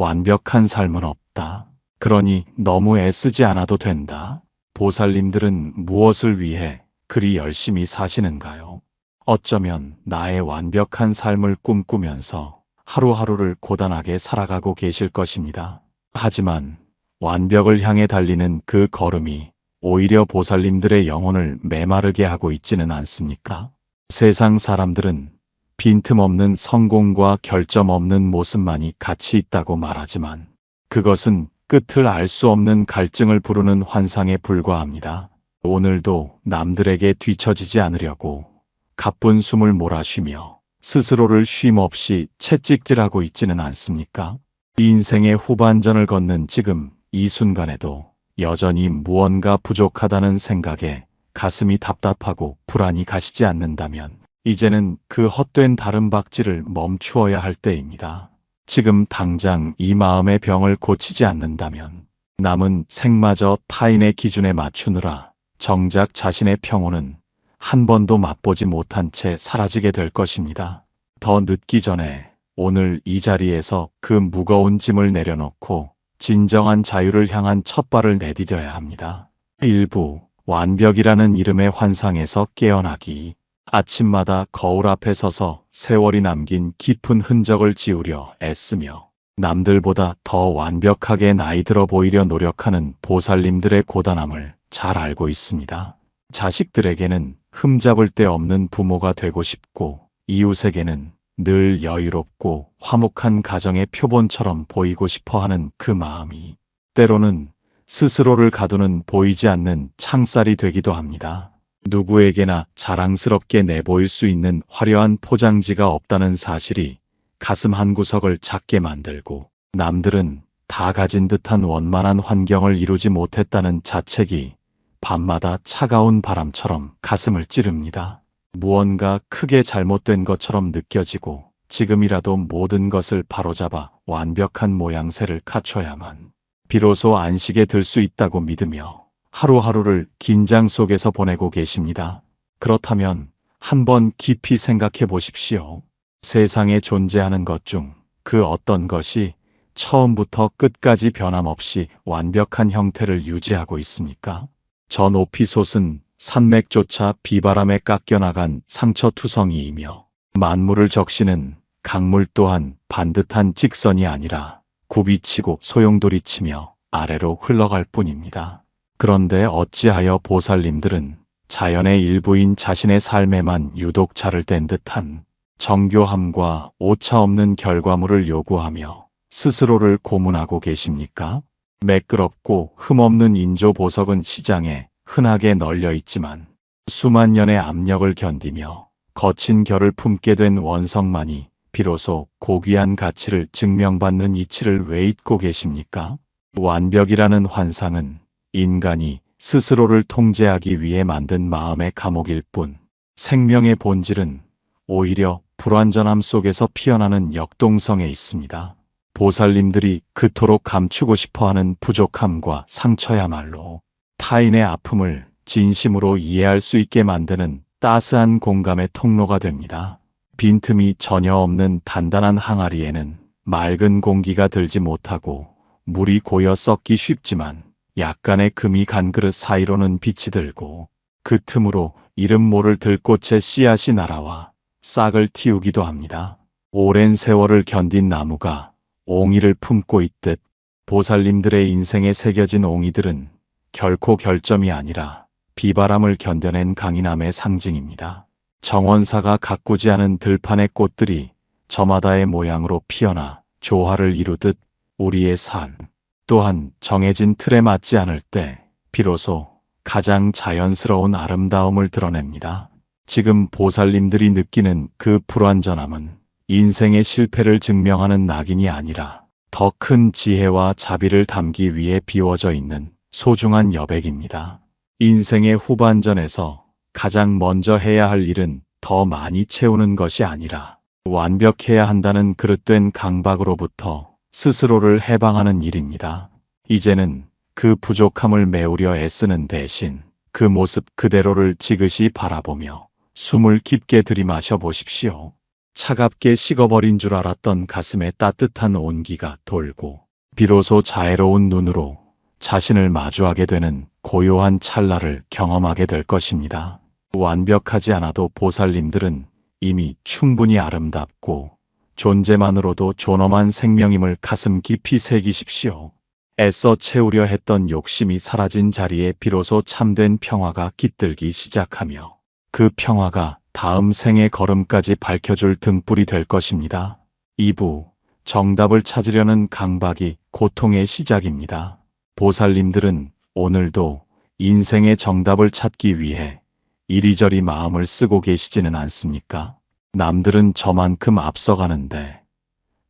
완벽한 삶은 없다. 그러니 너무 애쓰지 않아도 된다. 보살님들은 무엇을 위해 그리 열심히 사시는가요? 어쩌면 나의 완벽한 삶을 꿈꾸면서 하루하루를 고단하게 살아가고 계실 것입니다. 하지만 완벽을 향해 달리는 그 걸음이 오히려 보살님들의 영혼을 메마르게 하고 있지는 않습니까? 세상 사람들은 빈틈없는 성공과 결점 없는 모습만이 가치 있다고 말하지만 그것은 끝을 알 수 없는 갈증을 부르는 환상에 불과합니다. 오늘도 남들에게 뒤처지지 않으려고 가쁜 숨을 몰아쉬며 스스로를 쉼없이 채찍질하고 있지는 않습니까? 인생의 후반전을 걷는 지금 이 순간에도 여전히 무언가 부족하다는 생각에 가슴이 답답하고 불안이 가시지 않는다면 이제는 그 헛된 다름박질을 멈추어야 할 때입니다. 지금 당장 이 마음의 병을 고치지 않는다면 남은 생마저 타인의 기준에 맞추느라 정작 자신의 평온은 한 번도 맛보지 못한 채 사라지게 될 것입니다. 더 늦기 전에 오늘 이 자리에서 그 무거운 짐을 내려놓고 진정한 자유를 향한 첫 발을 내디뎌야 합니다. 일부 완벽이라는 이름의 환상에서 깨어나기. 아침마다 거울 앞에 서서 세월이 남긴 깊은 흔적을 지우려 애쓰며 남들보다 더 완벽하게 나이 들어 보이려 노력하는 보살님들의 고단함을 잘 알고 있습니다. 자식들에게는 흠잡을 데 없는 부모가 되고 싶고 이웃에게는 늘 여유롭고 화목한 가정의 표본처럼 보이고 싶어하는 그 마음이 때로는 스스로를 가두는 보이지 않는 창살이 되기도 합니다. 누구에게나 자랑스럽게 내보일 수 있는 화려한 포장지가 없다는 사실이 가슴 한구석을 작게 만들고 남들은 다 가진 듯한 원만한 환경을 이루지 못했다는 자책이 밤마다 차가운 바람처럼 가슴을 찌릅니다. 무언가 크게 잘못된 것처럼 느껴지고 지금이라도 모든 것을 바로잡아 완벽한 모양새를 갖춰야만 비로소 안식에 들 수 있다고 믿으며 하루하루를 긴장 속에서 보내고 계십니다. 그렇다면 한번 깊이 생각해 보십시오. 세상에 존재하는 것 중 그 어떤 것이 처음부터 끝까지 변함없이 완벽한 형태를 유지하고 있습니까? 저 높이 솟은 산맥조차 비바람에 깎여나간 상처투성이이며 만물을 적시는 강물 또한 반듯한 직선이 아니라 굽이치고 소용돌이치며 아래로 흘러갈 뿐입니다. 그런데 어찌하여 보살님들은 자연의 일부인 자신의 삶에만 유독 자를 댄 듯한 정교함과 오차없는 결과물을 요구하며 스스로를 고문하고 계십니까? 매끄럽고 흠없는 인조 보석은 시장에 흔하게 널려 있지만 수만 년의 압력을 견디며 거친 결을 품게 된 원석만이 비로소 고귀한 가치를 증명받는 이치를 왜 잊고 계십니까? 완벽이라는 환상은 인간이 스스로를 통제하기 위해 만든 마음의 감옥일 뿐 생명의 본질은 오히려 불완전함 속에서 피어나는 역동성에 있습니다. 보살님들이 그토록 감추고 싶어하는 부족함과 상처야말로 타인의 아픔을 진심으로 이해할 수 있게 만드는 따스한 공감의 통로가 됩니다. 빈틈이 전혀 없는 단단한 항아리에는 맑은 공기가 들지 못하고 물이 고여 썩기 쉽지만 약간의 금이 간 그릇 사이로는 빛이 들고 그 틈으로 이름 모를 들꽃의 씨앗이 날아와 싹을 틔우기도 합니다. 오랜 세월을 견딘 나무가 옹이를 품고 있듯 보살님들의 인생에 새겨진 옹이들은 결코 결점이 아니라 비바람을 견뎌낸 강인함의 상징입니다. 정원사가 가꾸지 않은 들판의 꽃들이 저마다의 모양으로 피어나 조화를 이루듯 우리의 삶 또한 정해진 틀에 맞지 않을 때 비로소 가장 자연스러운 아름다움을 드러냅니다. 지금 보살님들이 느끼는 그 불완전함은 인생의 실패를 증명하는 낙인이 아니라 더 큰 지혜와 자비를 담기 위해 비워져 있는 소중한 여백입니다. 인생의 후반전에서 가장 먼저 해야 할 일은 더 많이 채우는 것이 아니라 완벽해야 한다는 그릇된 강박으로부터 스스로를 해방하는 일입니다. 이제는 그 부족함을 메우려 애쓰는 대신 그 모습 그대로를 지그시 바라보며 숨을 깊게 들이마셔 보십시오. 차갑게 식어버린 줄 알았던 가슴에 따뜻한 온기가 돌고 비로소 자애로운 눈으로 자신을 마주하게 되는 고요한 찰나를 경험하게 될 것입니다. 완벽하지 않아도 보살님들은 이미 충분히 아름답고 존재만으로도 존엄한 생명임을 가슴 깊이 새기십시오. 애써 채우려 했던 욕심이 사라진 자리에 비로소 참된 평화가 깃들기 시작하며 그 평화가 다음 생의 걸음까지 밝혀줄 등불이 될 것입니다. 2부 정답을 찾으려는 강박이 고통의 시작입니다. 보살님들은 오늘도 인생의 정답을 찾기 위해 이리저리 마음을 쓰고 계시지는 않습니까? 남들은 저만큼 앞서가는데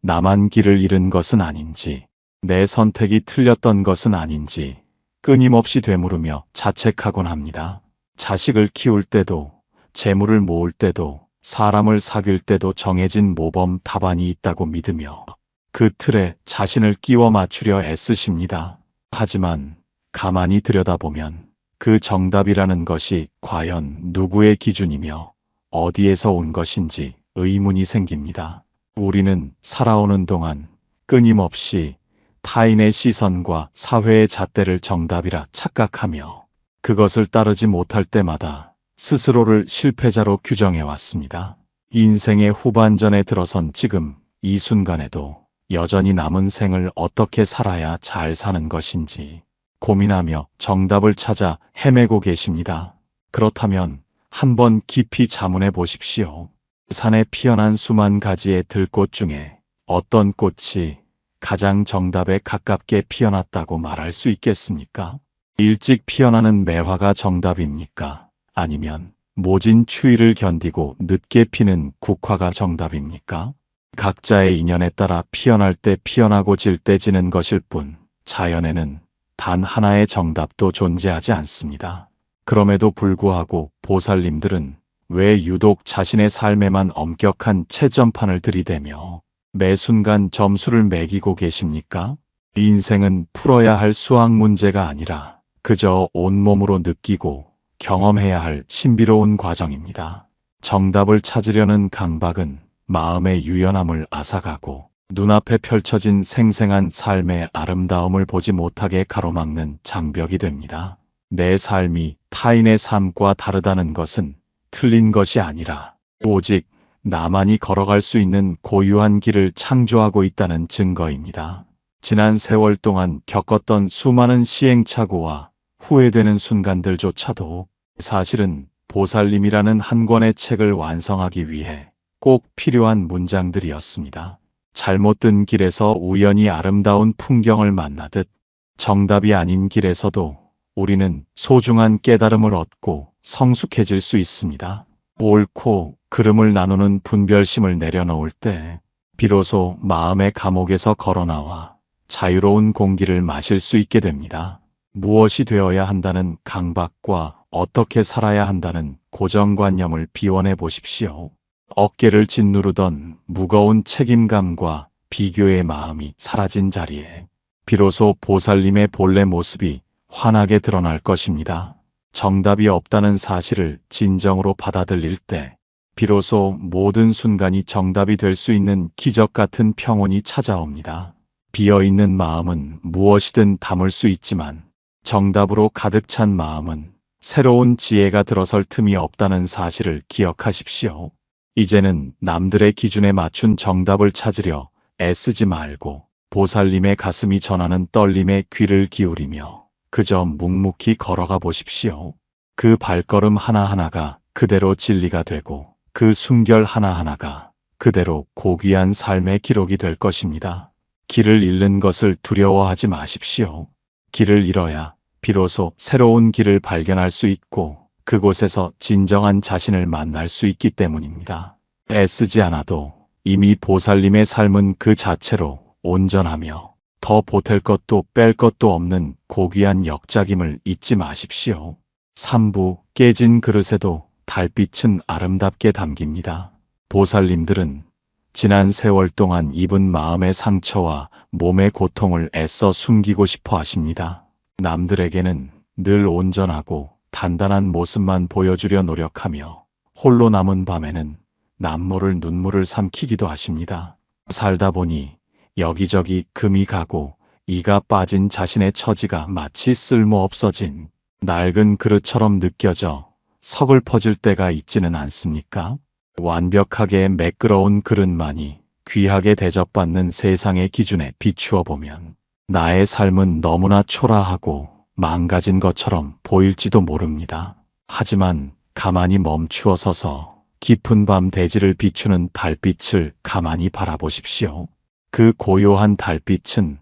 나만 길을 잃은 것은 아닌지, 내 선택이 틀렸던 것은 아닌지 끊임없이 되물으며 자책하곤 합니다. 자식을 키울 때도, 재물을 모을 때도, 사람을 사귈 때도 정해진 모범 답안이 있다고 믿으며 그 틀에 자신을 끼워 맞추려 애쓰십니다. 하지만 가만히 들여다보면 그 정답이라는 것이 과연 누구의 기준이며 어디에서 온 것인지 의문이 생깁니다. 우리는 살아오는 동안 끊임없이 타인의 시선과 사회의 잣대를 정답이라 착각하며 그것을 따르지 못할 때마다 스스로를 실패자로 규정해왔습니다. 인생의 후반전에 들어선 지금 이 순간에도 여전히 남은 생을 어떻게 살아야 잘 사는 것인지 고민하며 정답을 찾아 헤매고 계십니다. 그렇다면 한번 깊이 자문해 보십시오. 산에 피어난 수만 가지의 들꽃 중에 어떤 꽃이 가장 정답에 가깝게 피어났다고 말할 수 있겠습니까? 일찍 피어나는 매화가 정답입니까? 아니면 모진 추위를 견디고 늦게 피는 국화가 정답입니까? 각자의 인연에 따라 피어날 때 피어나고 질 때 지는 것일 뿐 자연에는 단 하나의 정답도 존재하지 않습니다. 그럼에도 불구하고 보살님들은 왜 유독 자신의 삶에만 엄격한 채점판을 들이대며 매 순간 점수를 매기고 계십니까? 인생은 풀어야 할 수학 문제가 아니라 그저 온몸으로 느끼고 경험해야 할 신비로운 과정입니다. 정답을 찾으려는 강박은 마음의 유연함을 앗아가고 눈앞에 펼쳐진 생생한 삶의 아름다움을 보지 못하게 가로막는 장벽이 됩니다. 내 삶이 타인의 삶과 다르다는 것은 틀린 것이 아니라 오직 나만이 걸어갈 수 있는 고유한 길을 창조하고 있다는 증거입니다. 지난 세월 동안 겪었던 수많은 시행착오와 후회되는 순간들조차도 사실은 보살님이라는 한 권의 책을 완성하기 위해 꼭 필요한 문장들이었습니다. 잘못 든 길에서 우연히 아름다운 풍경을 만나듯 정답이 아닌 길에서도 우리는 소중한 깨달음을 얻고 성숙해질 수 있습니다. 옳고 그름을 나누는 분별심을 내려놓을 때 비로소 마음의 감옥에서 걸어나와 자유로운 공기를 마실 수 있게 됩니다. 무엇이 되어야 한다는 강박과 어떻게 살아야 한다는 고정관념을 비워내 보십시오. 어깨를 짓누르던 무거운 책임감과 비교의 마음이 사라진 자리에 비로소 보살님의 본래 모습이 환하게 드러날 것입니다. 정답이 없다는 사실을 진정으로 받아들일 때 비로소 모든 순간이 정답이 될 수 있는 기적 같은 평온이 찾아옵니다. 비어있는 마음은 무엇이든 담을 수 있지만 정답으로 가득 찬 마음은 새로운 지혜가 들어설 틈이 없다는 사실을 기억하십시오. 이제는 남들의 기준에 맞춘 정답을 찾으려 애쓰지 말고 보살님의 가슴이 전하는 떨림에 귀를 기울이며 그저 묵묵히 걸어가 보십시오. 그 발걸음 하나하나가 그대로 진리가 되고 그 숨결 하나하나가 그대로 고귀한 삶의 기록이 될 것입니다. 길을 잃는 것을 두려워하지 마십시오. 길을 잃어야 비로소 새로운 길을 발견할 수 있고 그곳에서 진정한 자신을 만날 수 있기 때문입니다. 애쓰지 않아도 이미 보살님의 삶은 그 자체로 온전하며 더 보탤 것도 뺄 것도 없는 고귀한 역작임을 잊지 마십시오. 3부 깨진 그릇에도 달빛은 아름답게 담깁니다. 보살님들은 지난 세월 동안 입은 마음의 상처와 몸의 고통을 애써 숨기고 싶어 하십니다. 남들에게는 늘 온전하고 단단한 모습만 보여주려 노력하며 홀로 남은 밤에는 남모를 눈물을 삼키기도 하십니다. 살다 보니 여기저기 금이 가고 이가 빠진 자신의 처지가 마치 쓸모없어진 낡은 그릇처럼 느껴져 서글퍼질 때가 있지는 않습니까? 완벽하게 매끄러운 그릇만이 귀하게 대접받는 세상의 기준에 비추어 보면 나의 삶은 너무나 초라하고 망가진 것처럼 보일지도 모릅니다. 하지만 가만히 멈추어 서서 깊은 밤 대지를 비추는 달빛을 가만히 바라보십시오. 그 고요한 달빛은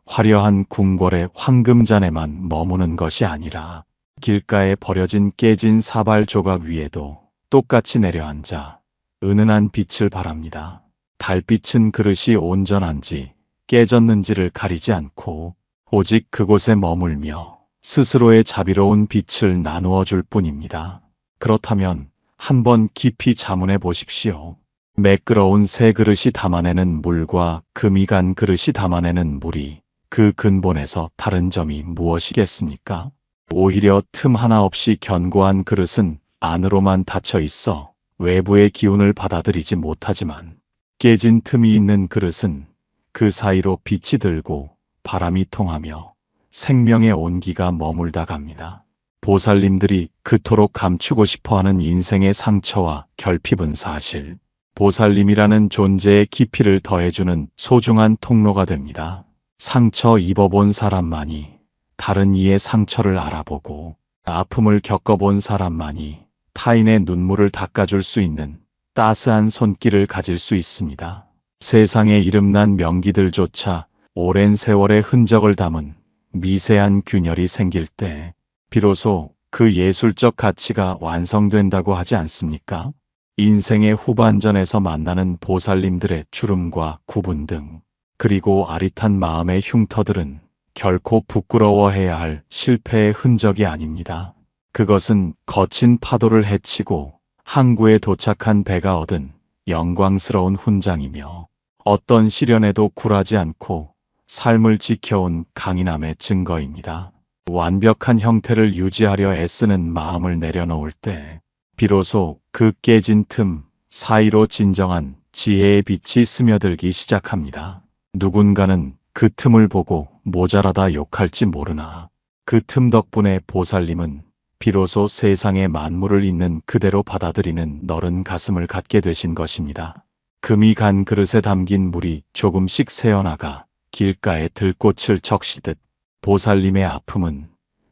화려한 궁궐의 황금잔에만 머무는 것이 아니라 길가에 버려진 깨진 사발 조각 위에도 똑같이 내려앉아 은은한 빛을 발합니다. 달빛은 그릇이 온전한지 깨졌는지를 가리지 않고 오직 그곳에 머물며 스스로의 자비로운 빛을 나누어 줄 뿐입니다. 그렇다면 한번 깊이 자문해 보십시오. 매끄러운 새 그릇이 담아내는 물과 금이 간 그릇이 담아내는 물이 그 근본에서 다른 점이 무엇이겠습니까? 오히려 틈 하나 없이 견고한 그릇은 안으로만 닫혀 있어 외부의 기운을 받아들이지 못하지만 깨진 틈이 있는 그릇은 그 사이로 빛이 들고 바람이 통하며 생명의 온기가 머물다 갑니다. 보살님들이 그토록 감추고 싶어하는 인생의 상처와 결핍은 사실 보살님이라는 존재의 깊이를 더해주는 소중한 통로가 됩니다. 상처 입어본 사람만이 다른 이의 상처를 알아보고 아픔을 겪어본 사람만이 타인의 눈물을 닦아줄 수 있는 따스한 손길을 가질 수 있습니다. 세상에 이름난 명기들조차 오랜 세월의 흔적을 담은 미세한 균열이 생길 때 비로소 그 예술적 가치가 완성된다고 하지 않습니까? 인생의 후반전에서 만나는 보살님들의 주름과 구분 등 그리고 아릿한 마음의 흉터들은 결코 부끄러워해야 할 실패의 흔적이 아닙니다. 그것은 거친 파도를 헤치고 항구에 도착한 배가 얻은 영광스러운 훈장이며 어떤 시련에도 굴하지 않고 삶을 지켜온 강인함의 증거입니다. 완벽한 형태를 유지하려 애쓰는 마음을 내려놓을 때 비로소 그 깨진 틈 사이로 진정한 지혜의 빛이 스며들기 시작합니다. 누군가는 그 틈을 보고 모자라다 욕할지 모르나 그 틈 덕분에 보살님은 비로소 세상의 만물을 있는 그대로 받아들이는 너른 가슴을 갖게 되신 것입니다. 금이 간 그릇에 담긴 물이 조금씩 새어나가 길가에 들꽃을 적시듯 보살님의 아픔은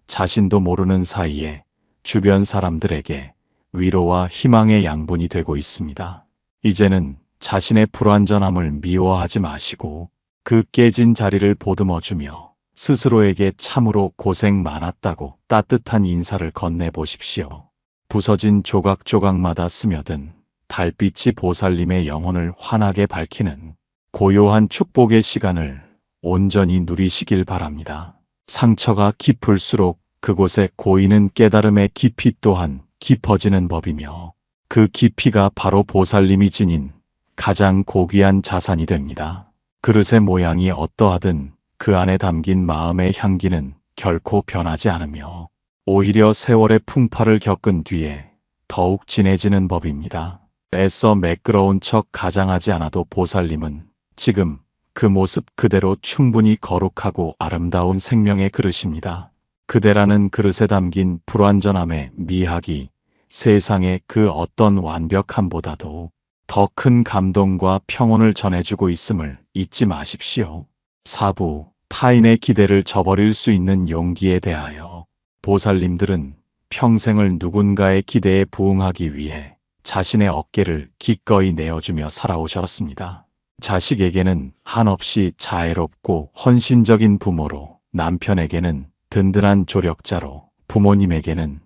자신도 모르는 사이에 주변 사람들에게 위로와 희망의 양분이 되고 있습니다. 이제는 자신의 불완전함을 미워하지 마시고 그 깨진 자리를 보듬어주며 스스로에게 참으로 고생 많았다고 따뜻한 인사를 건네보십시오. 부서진 조각조각마다 스며든 달빛이 보살님의 영혼을 환하게 밝히는 고요한 축복의 시간을 온전히 누리시길 바랍니다. 상처가 깊을수록 그곳에 고이는 깨달음의 깊이 또한 깊어지는 법이며 그 깊이가 바로 보살님이 지닌 가장 고귀한 자산이 됩니다. 그릇의 모양이 어떠하든 그 안에 담긴 마음의 향기는 결코 변하지 않으며 오히려 세월의 풍파를 겪은 뒤에 더욱 진해지는 법입니다. 애써 매끄러운 척 가장하지 않아도 보살님은 지금 그 모습 그대로 충분히 거룩하고 아름다운 생명의 그릇입니다. 그대라는 그릇에 담긴 불완전함의 미학이 세상의 그 어떤 완벽함보다도 더 큰 감동과 평온을 전해주고 있음을 잊지 마십시오. 4부 타인의 기대를 저버릴 수 있는 용기에 대하여 보살님들은 평생을 누군가의 기대에 부응하기 위해 자신의 어깨를 기꺼이 내어주며 살아오셨습니다. 자식에게는 한없이 자애롭고 헌신적인 부모로, 남편에게는 든든한 조력자로, 부모님에게는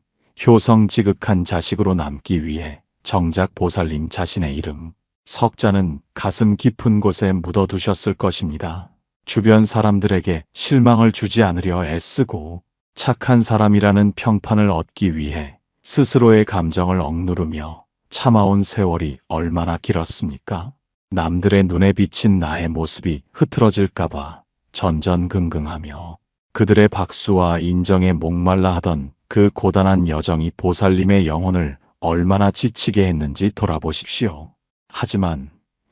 효성지극한 자식으로 남기 위해 정작 보살님 자신의 이름, 석자는 가슴 깊은 곳에 묻어두셨을 것입니다. 주변 사람들에게 실망을 주지 않으려 애쓰고 착한 사람이라는 평판을 얻기 위해 스스로의 감정을 억누르며 참아온 세월이 얼마나 길었습니까? 남들의 눈에 비친 나의 모습이 흐트러질까봐 전전긍긍하며 그들의 박수와 인정에 목말라 하던 그 고단한 여정이 보살님의 영혼을 얼마나 지치게 했는지 돌아보십시오. 하지만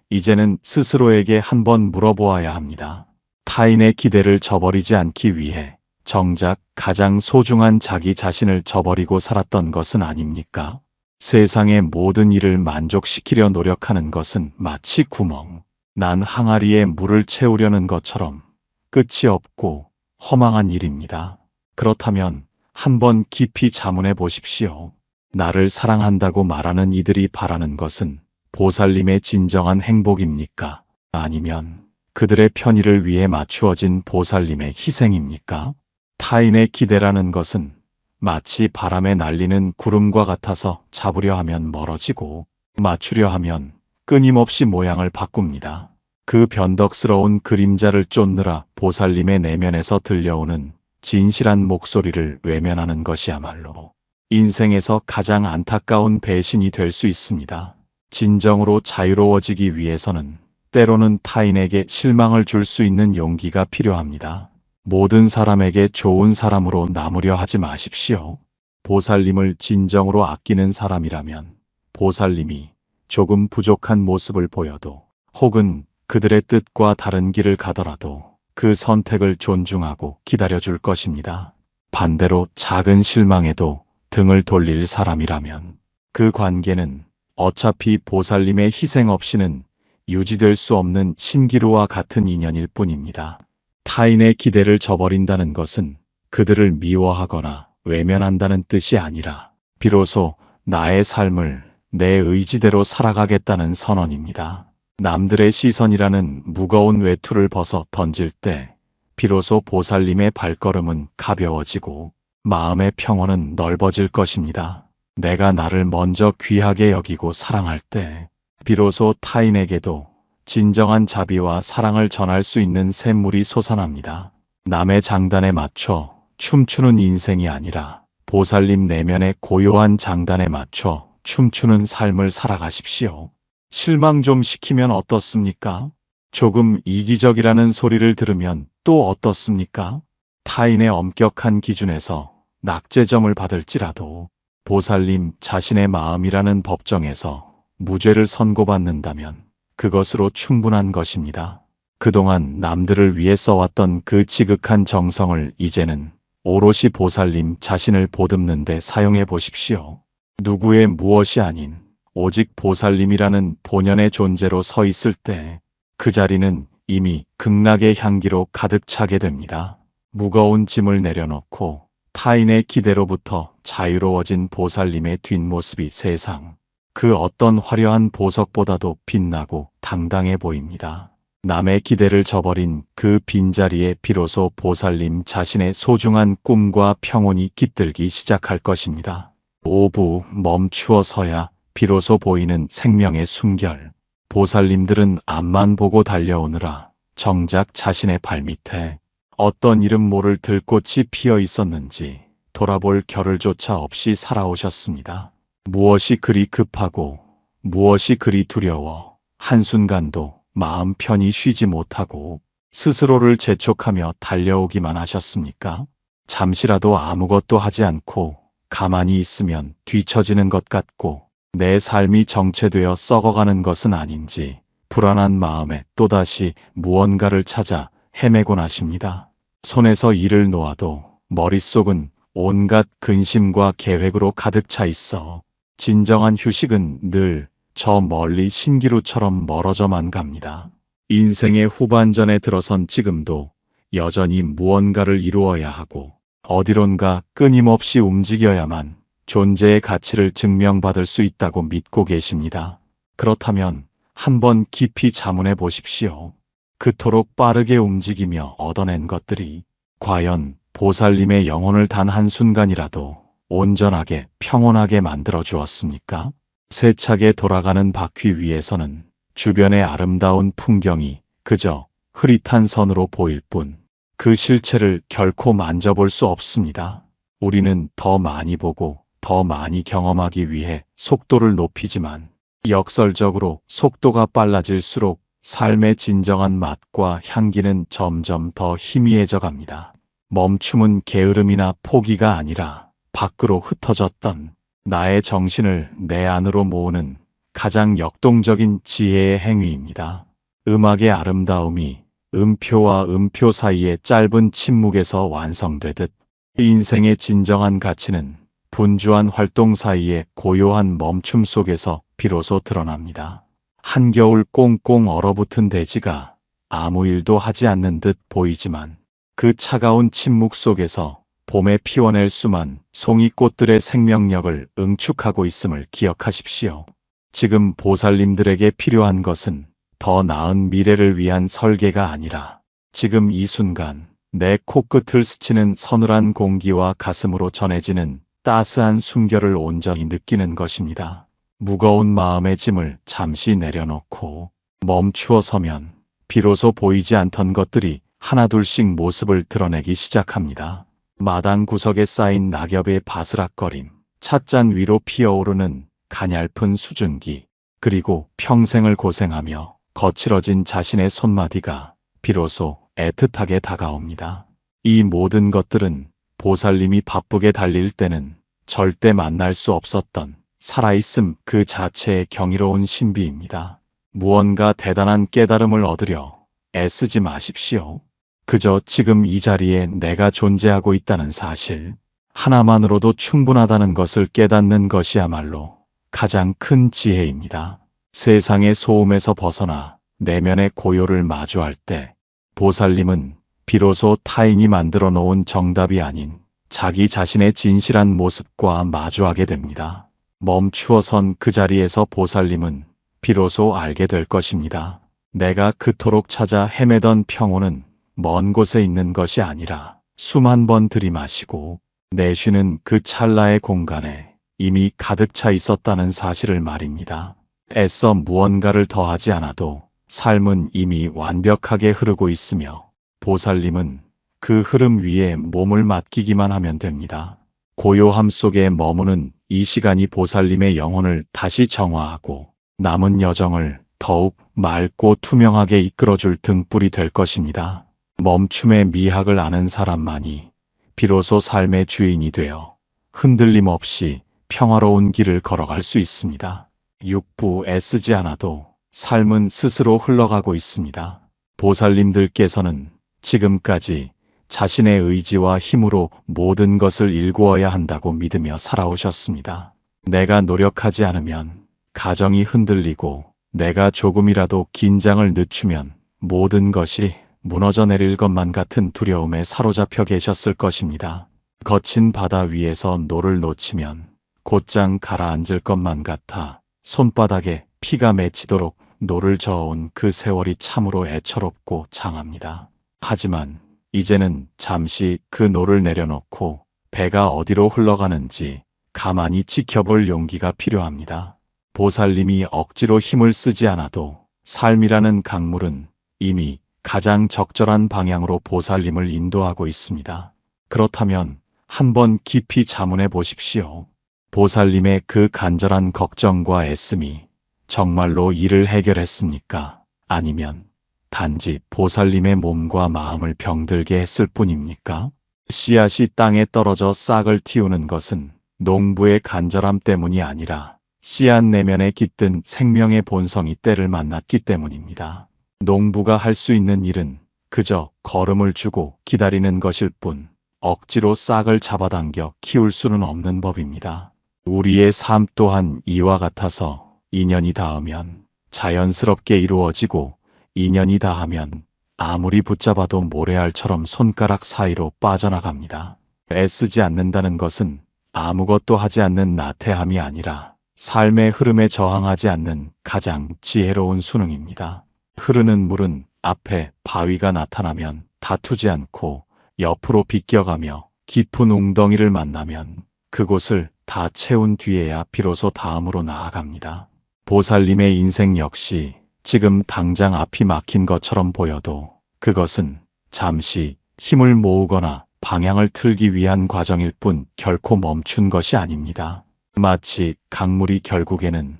이제는 스스로에게 한번 물어보아야 합니다. 타인의 기대를 저버리지 않기 위해 정작 가장 소중한 자기 자신을 저버리고 살았던 것은 아닙니까? 세상의 모든 일을 만족시키려 노력하는 것은 마치 구멍 난 항아리에 물을 채우려는 것처럼 끝이 없고 허망한 일입니다. 그렇다면 한번 깊이 자문해 보십시오. 나를 사랑한다고 말하는 이들이 바라는 것은 보살님의 진정한 행복입니까? 아니면 그들의 편의를 위해 맞추어진 보살님의 희생입니까? 타인의 기대라는 것은 마치 바람에 날리는 구름과 같아서 잡으려 하면 멀어지고 맞추려 하면 끊임없이 모양을 바꿉니다. 그 변덕스러운 그림자를 쫓느라 보살님의 내면에서 들려오는 진실한 목소리를 외면하는 것이야말로 인생에서 가장 안타까운 배신이 될 수 있습니다. 진정으로 자유로워지기 위해서는 때로는 타인에게 실망을 줄 수 있는 용기가 필요합니다. 모든 사람에게 좋은 사람으로 남으려 하지 마십시오. 보살님을 진정으로 아끼는 사람이라면 보살님이 조금 부족한 모습을 보여도 혹은 그들의 뜻과 다른 길을 가더라도 그 선택을 존중하고 기다려줄 것입니다. 반대로 작은 실망에도 등을 돌릴 사람이라면 그 관계는 어차피 보살님의 희생 없이는 유지될 수 없는 신기루와 같은 인연일 뿐입니다. 타인의 기대를 저버린다는 것은 그들을 미워하거나 외면한다는 뜻이 아니라 비로소 나의 삶을 내 의지대로 살아가겠다는 선언입니다. 남들의 시선이라는 무거운 외투를 벗어 던질 때 비로소 보살님의 발걸음은 가벼워지고 마음의 평온은 넓어질 것입니다. 내가 나를 먼저 귀하게 여기고 사랑할 때 비로소 타인에게도 진정한 자비와 사랑을 전할 수 있는 샘물이 솟아납니다. 남의 장단에 맞춰 춤추는 인생이 아니라 보살님 내면의 고요한 장단에 맞춰 춤추는 삶을 살아가십시오. 실망 좀 시키면 어떻습니까? 조금 이기적이라는 소리를 들으면 또 어떻습니까? 타인의 엄격한 기준에서 낙제점을 받을지라도 보살님 자신의 마음이라는 법정에서 무죄를 선고받는다면 그것으로 충분한 것입니다. 그동안 남들을 위해 써왔던 그 지극한 정성을 이제는 오롯이 보살님 자신을 보듬는 데 사용해 보십시오. 누구의 무엇이 아닌 오직 보살님이라는 본연의 존재로 서 있을 때 그 자리는 이미 극락의 향기로 가득 차게 됩니다. 무거운 짐을 내려놓고 타인의 기대로부터 자유로워진 보살님의 뒷모습이 세상 그 어떤 화려한 보석보다도 빛나고 당당해 보입니다. 남의 기대를 저버린 그 빈자리에 비로소 보살님 자신의 소중한 꿈과 평온이 깃들기 시작할 것입니다. 오부 멈추어서야 비로소 보이는 생명의 숨결. 보살님들은 앞만 보고 달려오느라 정작 자신의 발밑에 어떤 이름 모를 들꽃이 피어 있었는지 돌아볼 겨를조차 없이 살아오셨습니다. 무엇이 그리 급하고 무엇이 그리 두려워 한순간도 마음 편히 쉬지 못하고 스스로를 재촉하며 달려오기만 하셨습니까? 잠시라도 아무것도 하지 않고 가만히 있으면 뒤처지는 것 같고 내 삶이 정체되어 썩어가는 것은 아닌지 불안한 마음에 또다시 무언가를 찾아 헤매곤 하십니다. 손에서 일을 놓아도 머릿속은 온갖 근심과 계획으로 가득 차 있어 진정한 휴식은 늘 저 멀리 신기루처럼 멀어져만 갑니다. 인생의 후반전에 들어선 지금도 여전히 무언가를 이루어야 하고 어디론가 끊임없이 움직여야만 존재의 가치를 증명받을 수 있다고 믿고 계십니다. 그렇다면 한번 깊이 자문해 보십시오. 그토록 빠르게 움직이며 얻어낸 것들이 과연 보살님의 영혼을 단 한순간이라도 온전하게 평온하게 만들어 주었습니까? 세차게 돌아가는 바퀴 위에서는 주변의 아름다운 풍경이 그저 흐릿한 선으로 보일 뿐 그 실체를 결코 만져볼 수 없습니다. 우리는 더 많이 보고 더 많이 경험하기 위해 속도를 높이지만 역설적으로 속도가 빨라질수록 삶의 진정한 맛과 향기는 점점 더 희미해져 갑니다. 멈춤은 게으름이나 포기가 아니라 밖으로 흩어졌던 나의 정신을 내 안으로 모으는 가장 역동적인 지혜의 행위입니다. 음악의 아름다움이 음표와 음표 사이의 짧은 침묵에서 완성되듯 인생의 진정한 가치는 분주한 활동 사이의 고요한 멈춤 속에서 비로소 드러납니다. 한겨울 꽁꽁 얼어붙은 대지가 아무 일도 하지 않는 듯 보이지만 그 차가운 침묵 속에서 봄에 피워낼 수만 송이꽃들의 생명력을 응축하고 있음을 기억하십시오. 지금 보살님들에게 필요한 것은 더 나은 미래를 위한 설계가 아니라 지금 이 순간 내 코끝을 스치는 서늘한 공기와 가슴으로 전해지는 따스한 숨결을 온전히 느끼는 것입니다. 무거운 마음의 짐을 잠시 내려놓고 멈추어 서면 비로소 보이지 않던 것들이 하나둘씩 모습을 드러내기 시작합니다. 마당 구석에 쌓인 낙엽의 바스락거림, 찻잔 위로 피어오르는 가냘픈 수증기, 그리고 평생을 고생하며 거칠어진 자신의 손마디가 비로소 애틋하게 다가옵니다. 이 모든 것들은 보살님이 바쁘게 달릴 때는 절대 만날 수 없었던 살아있음 그 자체의 경이로운 신비입니다. 무언가 대단한 깨달음을 얻으려 애쓰지 마십시오. 그저 지금 이 자리에 내가 존재하고 있다는 사실 하나만으로도 충분하다는 것을 깨닫는 것이야말로 가장 큰 지혜입니다. 세상의 소음에서 벗어나 내면의 고요를 마주할 때 보살님은 비로소 타인이 만들어 놓은 정답이 아닌 자기 자신의 진실한 모습과 마주하게 됩니다. 멈추어 선 그 자리에서 보살님은 비로소 알게 될 것입니다. 내가 그토록 찾아 헤매던 평온은 먼 곳에 있는 것이 아니라 수만 번 들이마시고 내쉬는 그 찰나의 공간에 이미 가득 차 있었다는 사실을 말입니다. 애써 무언가를 더하지 않아도 삶은 이미 완벽하게 흐르고 있으며 보살님은 그 흐름 위에 몸을 맡기기만 하면 됩니다. 고요함 속에 머무는 이 시간이 보살님의 영혼을 다시 정화하고 남은 여정을 더욱 맑고 투명하게 이끌어줄 등불이 될 것입니다. 멈춤의 미학을 아는 사람만이 비로소 삶의 주인이 되어 흔들림 없이 평화로운 길을 걸어갈 수 있습니다. 육부 애쓰지 않아도 삶은 스스로 흘러가고 있습니다. 보살님들께서는 지금까지 자신의 의지와 힘으로 모든 것을 일구어야 한다고 믿으며 살아오셨습니다. 내가 노력하지 않으면 가정이 흔들리고 내가 조금이라도 긴장을 늦추면 모든 것이 무너져 내릴 것만 같은 두려움에 사로잡혀 계셨을 것입니다. 거친 바다 위에서 노를 놓치면 곧장 가라앉을 것만 같아 손바닥에 피가 맺히도록 노를 저어온 그 세월이 참으로 애처롭고 장합니다. 하지만 이제는 잠시 그 노를 내려놓고 배가 어디로 흘러가는지 가만히 지켜볼 용기가 필요합니다. 보살님이 억지로 힘을 쓰지 않아도 삶이라는 강물은 이미 가장 적절한 방향으로 보살님을 인도하고 있습니다. 그렇다면 한번 깊이 자문해 보십시오. 보살님의 그 간절한 걱정과 애씀이 정말로 일을 해결했습니까? 아니면 단지 보살님의 몸과 마음을 병들게 했을 뿐입니까? 씨앗이 땅에 떨어져 싹을 틔우는 것은 농부의 간절함 때문이 아니라 씨앗 내면에 깃든 생명의 본성이 때를 만났기 때문입니다. 농부가 할 수 있는 일은 그저 거름을 주고 기다리는 것일 뿐 억지로 싹을 잡아당겨 키울 수는 없는 법입니다. 우리의 삶 또한 이와 같아서 인연이 닿으면 자연스럽게 이루어지고 인연이 닿으면 아무리 붙잡아도 모래알처럼 손가락 사이로 빠져나갑니다. 애쓰지 않는다는 것은 아무것도 하지 않는 나태함이 아니라 삶의 흐름에 저항하지 않는 가장 지혜로운 수능입니다. 흐르는 물은 앞에 바위가 나타나면 다투지 않고 옆으로 비껴가며 깊은 웅덩이를 만나면 그곳을 다 채운 뒤에야 비로소 다음으로 나아갑니다. 보살님의 인생 역시 지금 당장 앞이 막힌 것처럼 보여도 그것은 잠시 힘을 모으거나 방향을 틀기 위한 과정일 뿐 결코 멈춘 것이 아닙니다. 마치 강물이 결국에는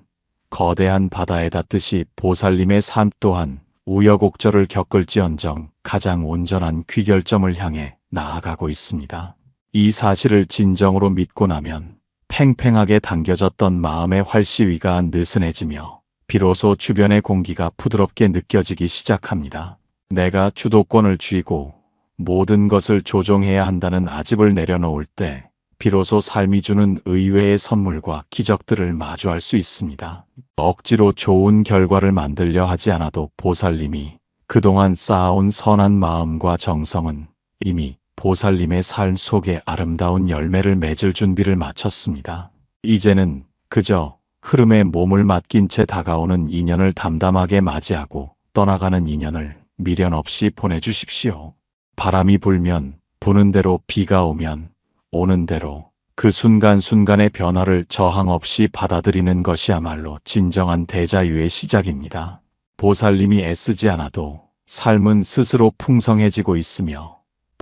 거대한 바다에 닿듯이 보살님의 삶 또한 우여곡절을 겪을지언정 가장 온전한 귀결점을 향해 나아가고 있습니다. 이 사실을 진정으로 믿고 나면 팽팽하게 당겨졌던 마음의 활시위가 느슨해지며 비로소 주변의 공기가 부드럽게 느껴지기 시작합니다. 내가 주도권을 쥐고 모든 것을 조종해야 한다는 아집을 내려놓을 때 비로소 삶이 주는 의외의 선물과 기적들을 마주할 수 있습니다. 억지로 좋은 결과를 만들려 하지 않아도 보살님이 그동안 쌓아온 선한 마음과 정성은 이미 보살님의 삶 속에 아름다운 열매를 맺을 준비를 마쳤습니다. 이제는 그저 흐름에 몸을 맡긴 채 다가오는 인연을 담담하게 맞이하고 떠나가는 인연을 미련 없이 보내주십시오. 바람이 불면 부는 대로, 비가 오면 오는 대로 그 순간순간의 변화를 저항 없이 받아들이는 것이야말로 진정한 대자유의 시작입니다. 보살님이 애쓰지 않아도 삶은 스스로 풍성해지고 있으며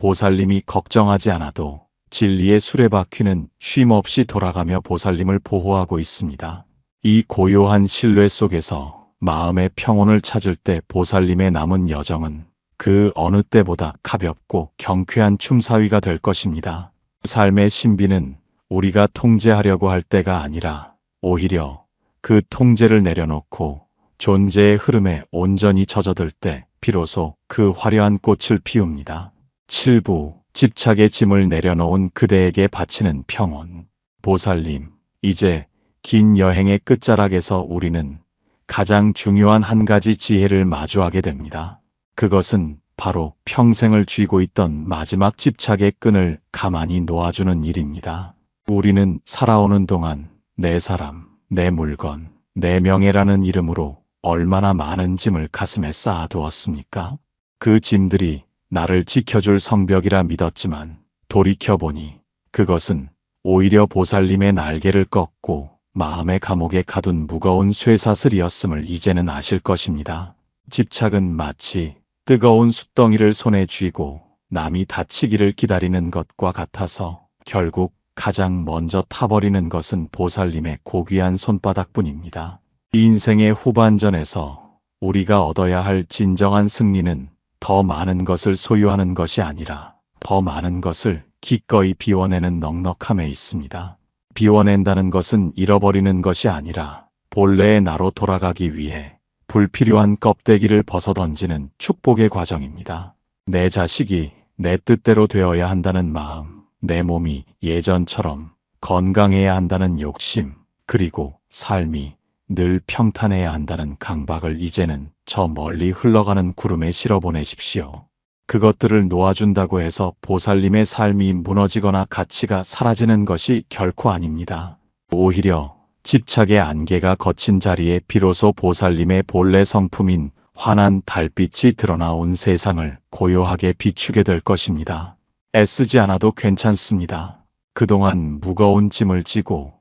보살님이 걱정하지 않아도 진리의 수레바퀴는 쉼없이 돌아가며 보살님을 보호하고 있습니다. 이 고요한 신뢰 속에서 마음의 평온을 찾을 때 보살님의 남은 여정은 그 어느 때보다 가볍고 경쾌한 춤사위가 될 것입니다. 삶의 신비는 우리가 통제하려고 할 때가 아니라 오히려 그 통제를 내려놓고 존재의 흐름에 온전히 젖어들 때 비로소 그 화려한 꽃을 피웁니다. 7부 집착의 짐을 내려놓은 그대에게 바치는 평온. 보살님, 이제 긴 여행의 끝자락에서 우리는 가장 중요한 한 가지 지혜를 마주하게 됩니다. 그것은 바로 평생을 쥐고 있던 마지막 집착의 끈을 가만히 놓아주는 일입니다. 우리는 살아오는 동안 내 사람, 내 물건, 내 명예라는 이름으로 얼마나 많은 짐을 가슴에 쌓아두었습니까? 그 짐들이 나를 지켜줄 성벽이라 믿었지만 돌이켜보니 그것은 오히려 보살님의 날개를 꺾고 마음의 감옥에 가둔 무거운 쇠사슬이었음을 이제는 아실 것입니다. 집착은 마치 뜨거운 숯덩이를 손에 쥐고 남이 다치기를 기다리는 것과 같아서 결국 가장 먼저 타버리는 것은 보살님의 고귀한 손바닥뿐입니다. 인생의 후반전에서 우리가 얻어야 할 진정한 승리는 더 많은 것을 소유하는 것이 아니라 더 많은 것을 기꺼이 비워내는 넉넉함에 있습니다. 비워낸다는 것은 잃어버리는 것이 아니라 본래의 나로 돌아가기 위해 불필요한 껍데기를 벗어던지는 축복의 과정입니다. 내 자식이 내 뜻대로 되어야 한다는 마음, 내 몸이 예전처럼 건강해야 한다는 욕심, 그리고 삶이 늘 평탄해야 한다는 강박을 이제는 저 멀리 흘러가는 구름에 실어보내십시오. 그것들을 놓아준다고 해서 보살님의 삶이 무너지거나 가치가 사라지는 것이 결코 아닙니다. 오히려 집착의 안개가 걷힌 자리에 비로소 보살님의 본래 성품인 환한 달빛이 드러나온 세상을 고요하게 비추게 될 것입니다. 애쓰지 않아도 괜찮습니다. 그동안 무거운 짐을 지고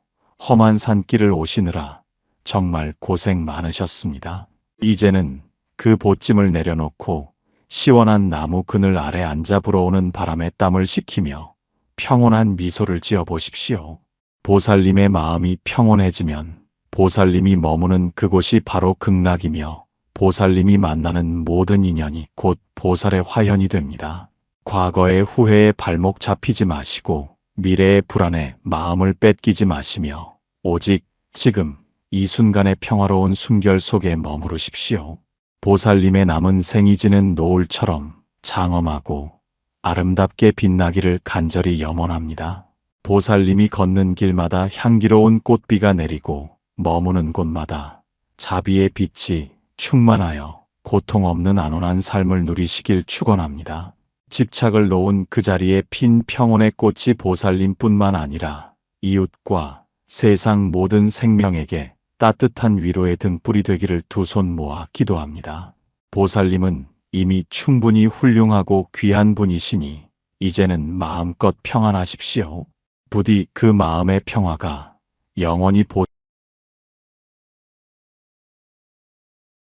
험한 산길을 오시느라 정말 고생 많으셨습니다. 이제는 그 보찜을 내려놓고 시원한 나무 그늘 아래 앉아 불어오는 바람에 땀을 식히며 평온한 미소를 지어 보십시오. 보살님의 마음이 평온해지면 보살님이 머무는 그곳이 바로 극락이며 보살님이 만나는 모든 인연이 곧 보살의 화현이 됩니다. 과거의 후회에 발목 잡히지 마시고 미래의 불안에 마음을 뺏기지 마시며 오직 지금 이 순간의 평화로운 숨결 속에 머무르십시오. 보살님의 남은 생이 지는 노을처럼 장엄하고 아름답게 빛나기를 간절히 염원합니다. 보살님이 걷는 길마다 향기로운 꽃비가 내리고 머무는 곳마다 자비의 빛이 충만하여 고통 없는 안온한 삶을 누리시길 축원합니다. 집착을 놓은 그 자리에 핀 평온의 꽃이 보살님뿐만 아니라 이웃과 세상 모든 생명에게 따뜻한 위로의 등불이 되기를 두 손 모아 기도합니다. 보살님은 이미 충분히 훌륭하고 귀한 분이시니 이제는 마음껏 평안하십시오. 부디 그 마음의 평화가 영원히